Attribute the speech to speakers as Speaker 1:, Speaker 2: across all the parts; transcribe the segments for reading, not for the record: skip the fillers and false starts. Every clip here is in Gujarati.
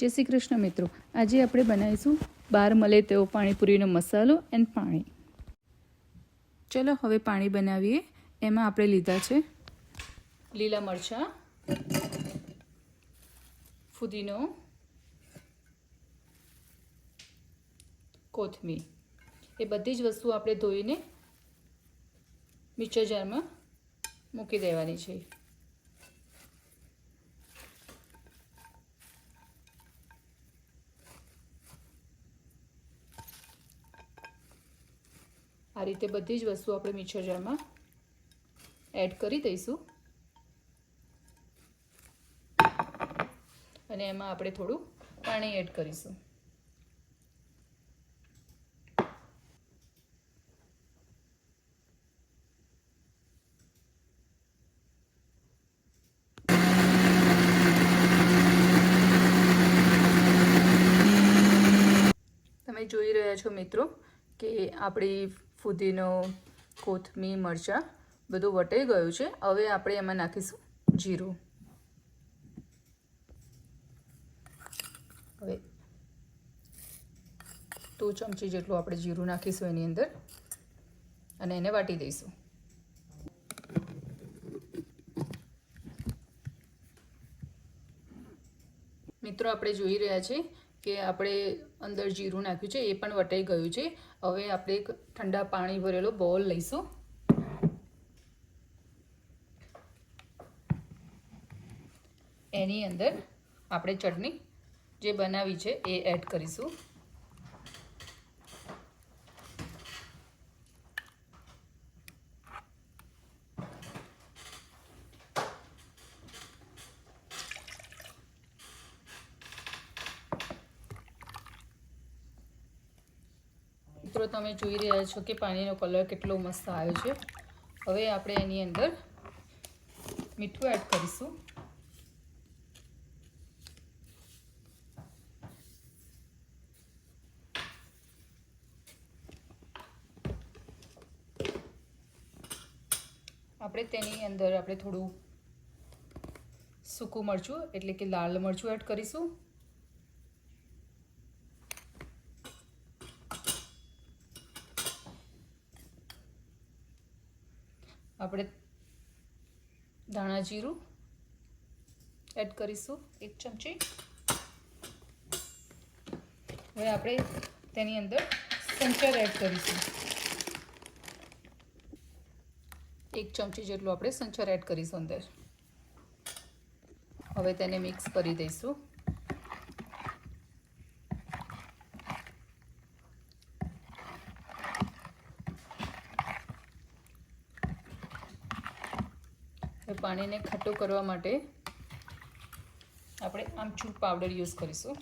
Speaker 1: જય શ્રી કૃષ્ણ મિત્રો, આજે આપણે બનાવીશું બહાર મળે તેવો પાણીપુરીનો મસાલો એન્ડ પાણી. ચલો હવે પાણી બનાવીએ. એમાં આપણે લીધા છે લીલા મરચાં, ફુદીનો, કોથમીર. એ બધી જ વસ્તુ આપણે ધોઈને મિક્સર જારમાં મૂકી દેવાની છે. આ રીતે બધી જ વસ્તુ આપણે મિક્સર જારમાં એડ કરી દઈશું અને એમાં આપણે થોડું પાણી એડ કરીશું. તમે જોઈ રહ્યા છો મિત્રો કે આપણી ફુદીનો, કોથમીર, મરચાં બધું વટાઈ ગયું છે. હવે આપણે એમાં નાખીશું જીરું. હવે 2 ચમચી જેટલું આપણે જીરું નાખીશું એની અંદર અને એને વાટી દઈશું. મિત્રો આપણે જોઈ રહ્યા છીએ કે આપણે અંદર જીરું નાખ્યું છે, એ પણ વટાઈ ગયું છે. હવે આપણે એક ઠંડા પાણી ભરેલો બોલ લઈશું. એની અંદર આપણે ચટણી જે બનાવી છે એ એડ કરીશું. મિત્રો તમે જોઈ રહ્યા છો કે પાણીનો કલર કેટલો મસ્ત આવ્યો છે. હવે આપણે એની અંદર મીઠું એડ કરીશું. આપણે તેની અંદર આપણે થોડું સૂકું મરચું એટલે કે લાલ મરચું એડ કરીશું. આપણે ધાણા જીરું એડ કરીશું 1 ચમચી. હવે આપણે તેની અંદર સંચર એડ કરીશું. 1 ચમચી જેટલું આપણે સંચર એડ કરીશું અંદર. હવે તેને મિક્સ કરી દઈશું. પાણીને ખાટું કરવા માટે આપણે આમચૂર પાવડર યુઝ કરીશું.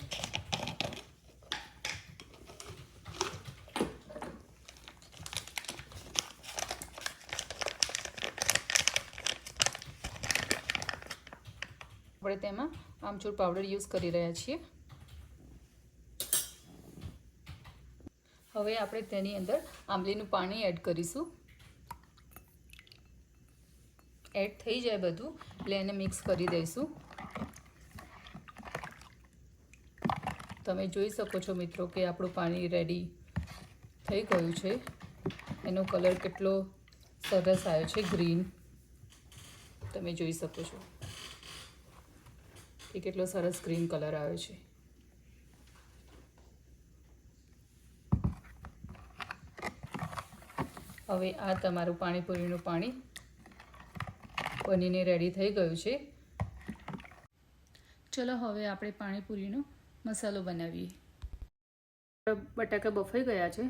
Speaker 1: આપણે તેમાં આમચૂર પાવડર યુઝ કરી રહ્યા છીએ. હવે આપણે તેની અંદર આંબલીનું પાણી એડ કરીશું. એડ થઈ જાય બધું એટલે એને મિક્સ કરી દઈશું. તમે જોઈ શકો છો મિત્રો કે આપણું પાણી રેડી થઈ ગયું છે. એનો કલર કેટલો સરસ આવ્યો છે, ગ્રીન. તમે જોઈ શકો છો કે કેટલો સરસ ગ્રીન કલર આવ્યો છે. હવે આ તમારું પાણીપુરીનું પાણી બનીને રેડી થઈ ગયું છે. ચલો હવે આપણે પાણીપુરીનો મસાલો બનાવીએ. બટાકા બફાઈ ગયા છે,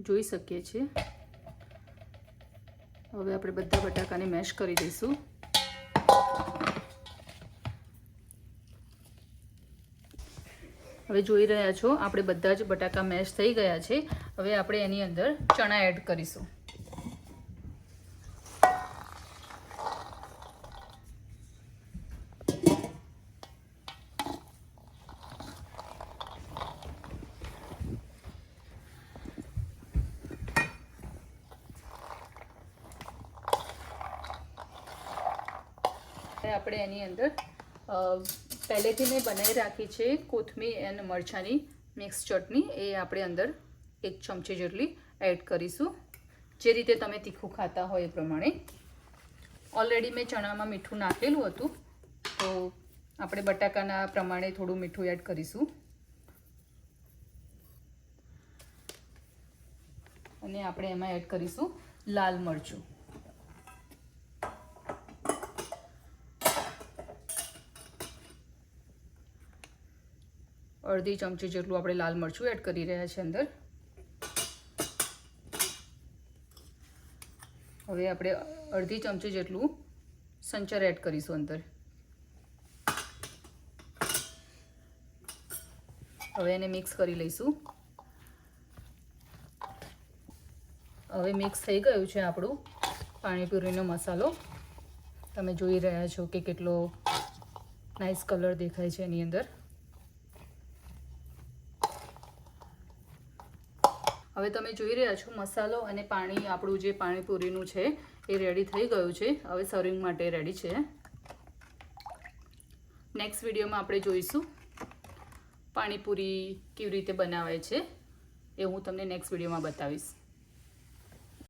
Speaker 1: જોઈ શકીએ છીએ. હવે આપણે બધા બટાકાને મેશ કરી દઈશું. હવે જોઈ રહ્યા છો આપણે બધા જ બટાકા મેશ થઈ ગયા છે. હવે આપણે એની અંદર ચણા એડ કરીશું. આપણે એની અંદર પહેલેથી મેં બનાવી રાખી છે કોથમીર અને મરચાંની મિક્સ ચટણી, એ આપણે અંદર 1 ચમચી જેટલી એડ કરીશું, જે રીતે તમે તીખું ખાતા હોય એ પ્રમાણે. ઓલરેડી મેં ચણામાં મીઠું નાખેલું હતું, તો આપણે બટાકાના પ્રમાણે થોડું મીઠું એડ કરીશું. અને આપણે એમાં એડ કરીશું લાલ મરચું. અડધી ચમચી જેટલું આપણે લાલ મરચું એડ કરી રહ્યા છીએ અંદર. હવે આપણે અડધી ચમચી જેટલું સંચર એડ કરીશું અંદર. હવે એને મિક્સ કરી લઈશું. હવે મિક્સ થઈ ગયું છે આપણું પાણીપુરીનો મસાલો. તમે જોઈ રહ્યા છો કે કેટલો નાઇસ કલર દેખાય છે એની અંદર. હવે તમે જોઈ રહ્યા છો મસાલો અને પાણી આપણું જે પાણીપુરીનું છે એ રેડી થઈ ગયું છે. હવે સર્વિંગ માટે રેડી છે. નેક્સ્ટ વિડીયોમાં આપણે જોઈશું પાણીપુરી કેવી રીતે બનાવાય છે, એ હું તમને નેક્સ્ટ વિડીયોમાં બતાવીશ.